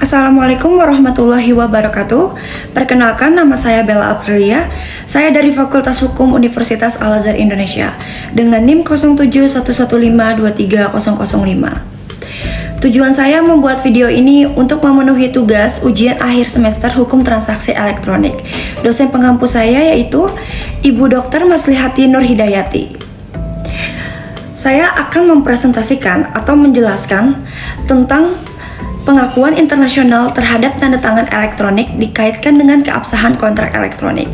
Assalamualaikum warahmatullahi wabarakatuh. Perkenalkan, nama saya Bella Aprilia. Saya dari Fakultas Hukum Universitas Al-Azhar Indonesia dengan NIM 0711523005. Tujuan saya membuat video ini untuk memenuhi tugas ujian akhir semester Hukum Transaksi Elektronik. Dosen pengampu saya yaitu Ibu Dr. Maslihati Nur Hidayati. Saya akan mempresentasikan atau menjelaskan tentang pengakuan internasional terhadap tanda tangan elektronik dikaitkan dengan keabsahan kontrak elektronik.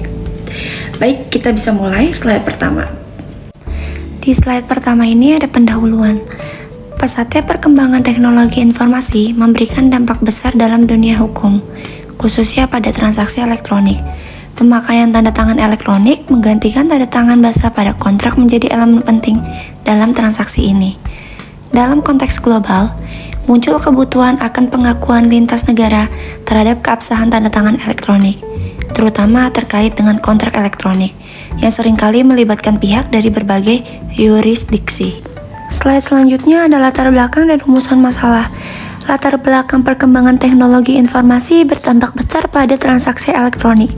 Baik, kita bisa mulai slide pertama. Di slide pertama ini ada pendahuluan. Pesatnya perkembangan teknologi informasi memberikan dampak besar dalam dunia hukum, khususnya pada transaksi elektronik. Pemakaian tanda tangan elektronik menggantikan tanda tangan basah pada kontrak menjadi elemen penting dalam transaksi ini. Dalam konteks global, muncul kebutuhan akan pengakuan lintas negara terhadap keabsahan tanda tangan elektronik, terutama terkait dengan kontrak elektronik, yang seringkali melibatkan pihak dari berbagai yurisdiksi. Slide selanjutnya adalah latar belakang dan rumusan masalah. Latar belakang perkembangan teknologi informasi berdampak besar pada transaksi elektronik,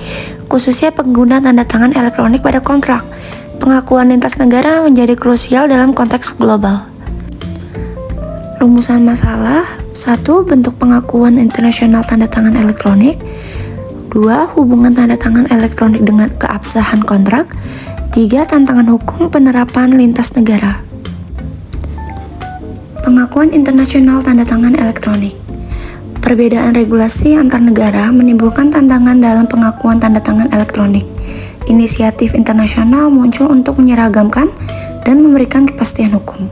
khususnya pengguna tanda tangan elektronik pada kontrak. Pengakuan lintas negara menjadi krusial dalam konteks global. Rumusan masalah: 1. Bentuk pengakuan internasional tanda tangan elektronik. 2. Hubungan tanda tangan elektronik dengan keabsahan kontrak. 3. Tantangan hukum penerapan lintas negara. Pengakuan internasional tanda tangan elektronik. Perbedaan regulasi antar negara menimbulkan tantangan dalam pengakuan tanda tangan elektronik. Inisiatif internasional muncul untuk menyeragamkan dan memberikan kepastian hukum.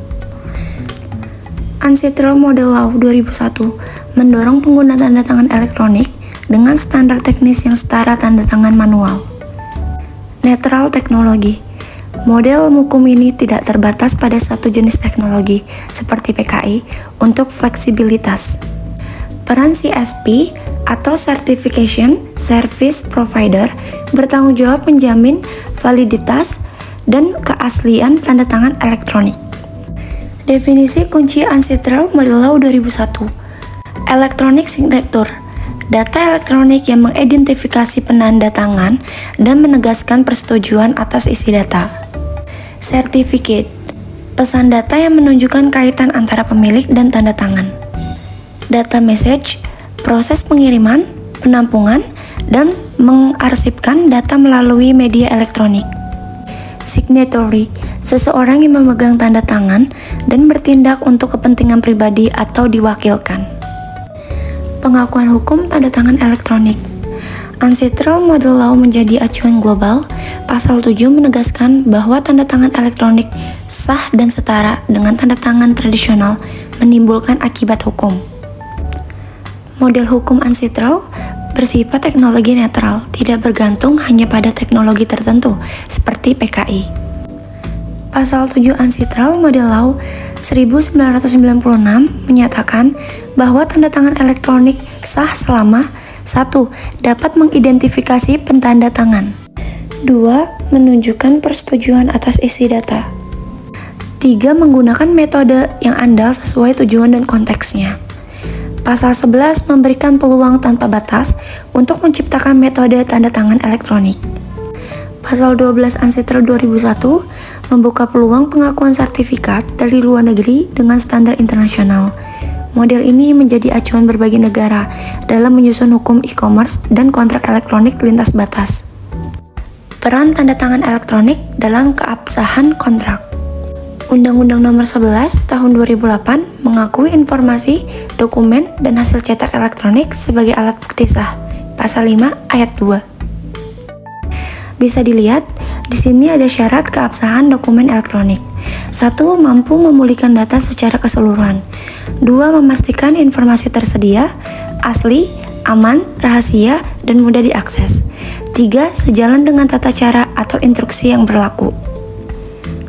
Ancestral Model Law 2001 mendorong penggunaan tanda tangan elektronik dengan standar teknis yang setara tanda tangan manual. Netral teknologi. Model hukum ini tidak terbatas pada satu jenis teknologi, seperti PKI, untuk fleksibilitas. Peran CSP atau Certification Service Provider bertanggung jawab menjamin validitas dan keaslian tanda tangan elektronik. Definisi kunci Ancestral Model Law 2001. Electronic signature, data elektronik yang mengidentifikasi penanda tangan dan menegaskan persetujuan atas isi data. Certificate, pesan data yang menunjukkan kaitan antara pemilik dan tanda tangan. Data message, proses pengiriman, penampungan, dan mengarsipkan data melalui media elektronik. Signatory, seseorang yang memegang tanda tangan dan bertindak untuk kepentingan pribadi atau diwakilkan. Pengakuan hukum tanda tangan elektronik. Ancestral Model Law menjadi acuan global. Pasal 7 menegaskan bahwa tanda tangan elektronik sah dan setara dengan tanda tangan tradisional menimbulkan akibat hukum. Model hukum ancestral bersifat teknologi netral, tidak bergantung hanya pada teknologi tertentu, seperti PKI. Pasal 7 Ancestral Model Law 1996 menyatakan bahwa tanda tangan elektronik sah selama 1. Dapat mengidentifikasi pentanda tangan. 2. Menunjukkan persetujuan atas isi data. 3. Menggunakan metode yang andal sesuai tujuan dan konteksnya. Pasal 11 memberikan peluang tanpa batas untuk menciptakan metode tanda tangan elektronik. Pasal 12 Ancestral 2001 membuka peluang pengakuan sertifikat dari luar negeri dengan standar internasional. Model ini menjadi acuan berbagai negara dalam menyusun hukum e-commerce dan kontrak elektronik lintas batas. Peran tanda tangan elektronik dalam keabsahan kontrak. Undang-Undang Nomor 11 Tahun 2008 mengakui informasi, dokumen, dan hasil cetak elektronik sebagai alat bukti sah. Pasal 5 ayat 2. Bisa dilihat, di sini ada syarat keabsahan dokumen elektronik. 1. Mampu memulihkan data secara keseluruhan. 2. Memastikan informasi tersedia, asli, aman, rahasia, dan mudah diakses. 3. Sejalan dengan tata cara atau instruksi yang berlaku.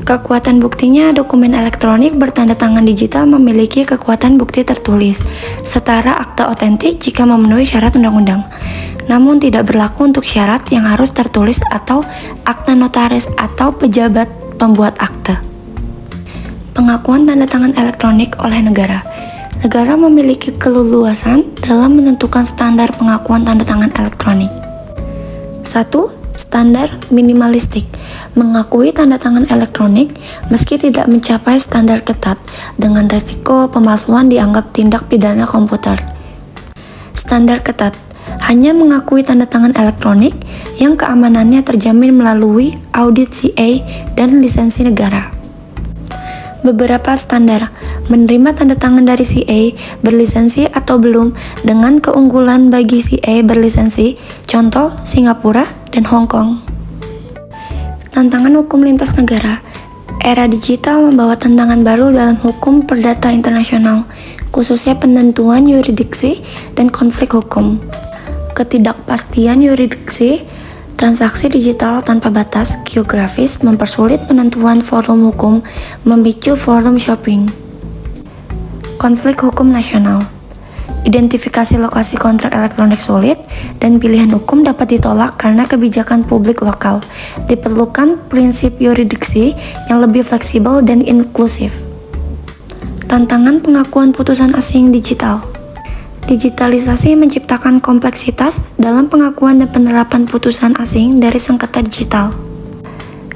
Kekuatan buktinya, dokumen elektronik bertanda tangan digital memiliki kekuatan bukti tertulis, setara akta otentik jika memenuhi syarat undang-undang. Namun tidak berlaku untuk syarat yang harus tertulis atau akta notaris atau pejabat pembuat akte. Pengakuan tanda tangan elektronik oleh negara. negara memiliki keleluasan dalam menentukan standar pengakuan tanda tangan elektronik. 1. Standar minimalistik, mengakui tanda tangan elektronik meski tidak mencapai standar ketat dengan resiko pemalsuan dianggap tindak pidana komputer. Standar ketat, hanya mengakui tanda tangan elektronik yang keamanannya terjamin melalui audit CA dan lisensi negara. Beberapa standar, menerima tanda tangan dari CA berlisensi atau belum dengan keunggulan bagi CA berlisensi, contoh Singapura dan Hong Kong. Tantangan hukum lintas negara. Era digital membawa tantangan baru dalam hukum perdata internasional, khususnya penentuan yurisdiksi dan konflik hukum. Ketidakpastian yurisdiksi, transaksi digital tanpa batas geografis mempersulit penentuan forum hukum, memicu forum shopping. Konflik hukum nasional. Identifikasi lokasi kontrak elektronik sulit dan pilihan hukum dapat ditolak karena kebijakan publik lokal. Diperlukan prinsip yurisdiksi yang lebih fleksibel dan inklusif. Tantangan pengakuan putusan asing digital. Digitalisasi menciptakan kompleksitas dalam pengakuan dan penerapan putusan asing dari sengketa digital.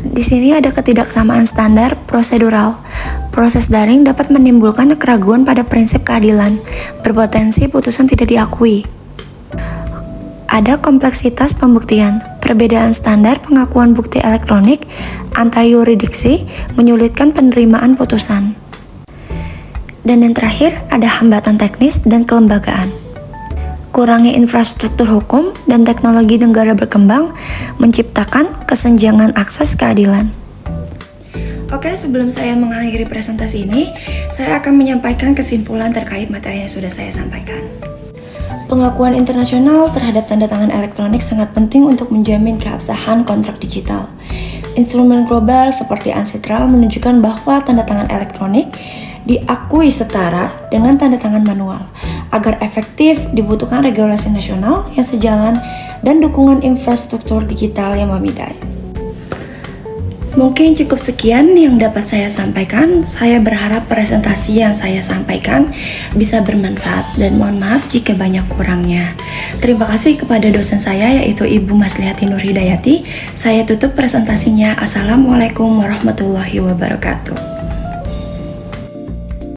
Di sini ada ketidaksamaan standar prosedural. Proses daring dapat menimbulkan keraguan pada prinsip keadilan, berpotensi putusan tidak diakui. Ada kompleksitas pembuktian. Perbedaan standar pengakuan bukti elektronik antar yurisdiksi menyulitkan penerimaan putusan. Dan yang terakhir, ada hambatan teknis dan kelembagaan. Kurangnya infrastruktur hukum dan teknologi negara berkembang menciptakan kesenjangan akses keadilan. Oke, sebelum saya mengakhiri presentasi ini, saya akan menyampaikan kesimpulan terkait materi yang sudah saya sampaikan. Pengakuan internasional terhadap tanda tangan elektronik sangat penting untuk menjamin keabsahan kontrak digital. Instrumen global seperti UNCITRAL menunjukkan bahwa tanda tangan elektronik diakui setara dengan tanda tangan manual. Agar efektif, dibutuhkan regulasi nasional yang sejalan dan dukungan infrastruktur digital yang memadai. Mungkin cukup sekian yang dapat saya sampaikan. Saya berharap presentasi yang saya sampaikan bisa bermanfaat dan mohon maaf jika banyak kurangnya. Terima kasih kepada dosen saya yaitu Ibu Maslihati Nur Hidayati. Saya tutup presentasinya. Assalamualaikum warahmatullahi wabarakatuh.